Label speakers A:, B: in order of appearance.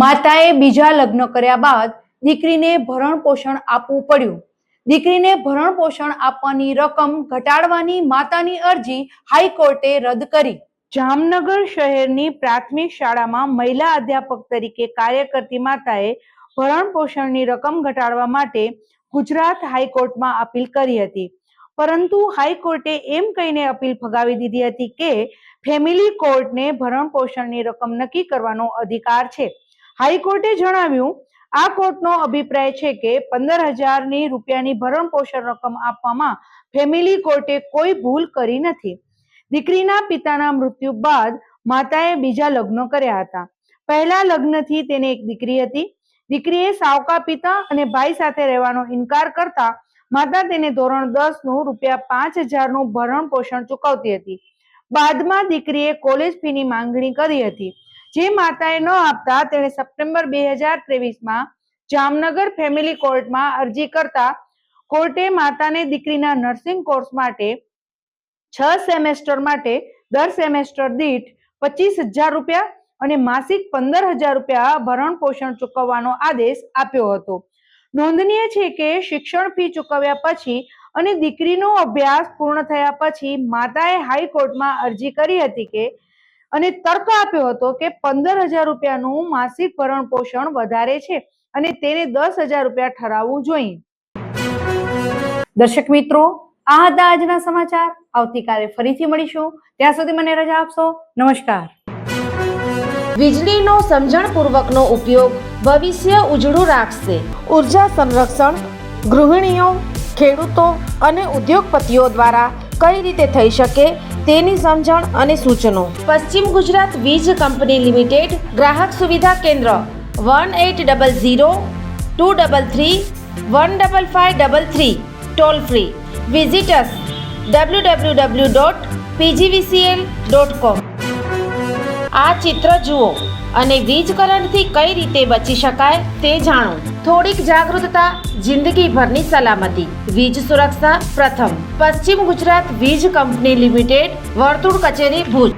A: માતાએ બીજા લગ્ન કર્યા બાદ દીકરીને ભરણ પોષણ આપવું પડ્યું. દીકરીને ભરણ પોષણ આપવાની રકમ ઘટાડવાની માતાની અરજી હાઈકોર્ટે રદ કરી. જામનગર શહેરની પ્રાથમિક શાળામાં મહિલા અધ્યાપક તરીકે કાર્ય કરતી માતાએ ભરણ પોષણની રકમ ઘટાડવા માટે ગુજરાત હાઈકોર્ટમાં અપીલ કરી હતી, પરંતુ હાઈકોર્ટે એમ કહીને અપીલ ફગાવી દીધી હતી કે ફેમિલી કોર્ટને ભરણ પોષણની રકમ નક્કી કરવાનો અધિકાર છે. હાઈકોર્ટે જણાવ્યું, આ કોર્ટનો અભિપ્રાય છે કે 15,000 રૂપિયાની ભરણ પોષણ રકમ આપવામાં ફેમિલી કોર્ટે કોઈ ભૂલ કરી નથી. દીકરીના પિતાના મૃત્યુ બાદ માતાએ બીજા લગ્ન કર્યા હતા. પહેલા લગ્નથી તેને એક દીકરી હતી. દીકરીએ સાવકા પિતા અને ભાઈ સાથે રહેવાનો ઇનકાર કરતા માતા તેને ધોરણ 10 નું ₹5,000 ભરણ પોષણ ચૂકવતી હતી. બાદમાં દીકરીએ કોલેજ ફીની માંગણી કરી હતી, જે માતાએ ન આપતા તેણે સપ્ટેમ્બર 2023માં જામનગર ફેમિલી કોર્ટમાં અરજી કરતા કોર્ટે માતાને દીકરીના નર્સિંગ કોર્સ માટે 6 સેમેસ્ટર માટે દર સેમેસ્ટર દીઠ ₹25,000 અને માસિક ₹15,000 ભરણ પોષણ ચૂકવવાનો આદેશ આપ્યો હતો. નોંધનીય છે કે શિક્ષણ ફી ચૂકવ્યા પછી અને દીકરીનો અભ્યાસ પૂર્ણ થયા પછી માતાએ હાઈકોર્ટમાં અરજી કરી હતી કે અને તર્ક આપ્યો હતો કે ₹15,000 માસિક ભરણ પોષણ વધારે છે અને તેને ₹10,000 ઠરાવવું જોઈએ. દર્શક મિત્રો, આ હતા આજના સમાચાર. આવતીકાલે ફરીથી મળીશું. ત્યાં સુધી મને રજા આપશો. નમસ્કાર.
B: વીજળીનો સમજણપૂર્વકનો ઉપયોગ ભવિષ્ય ઉજળું રાખશે. ઉર્જા સંરક્ષણ ગૃહિણીઓ, ખેડૂતો અને ઉદ્યોગપતિઓ દ્વારા કઈ રીતે થઈ શકે તેની સમજણ અને સૂચનો. પશ્ચિમ ગુજરાત વીજ કંપની લિમિટેડ, ગ્રાહક સુવિધા કેન્દ્ર 1800 233 15533, ટોલ ફ્રી. વિઝિટ અસ www.pgvcl.com. આ ચિત્ર જુઓ અને વીજ કરંટથી કઈ રીતે બચી શકાય તે જાણો. થોડીક જાગૃતતા, જિંદગીભરની સલામતી. વીજ સુરક્ષા પ્રથમ. પશ્ચિમ ગુજરાત વીજ કંપની લિમિટેડ, વર્તુળ કચેરી, ભુજ.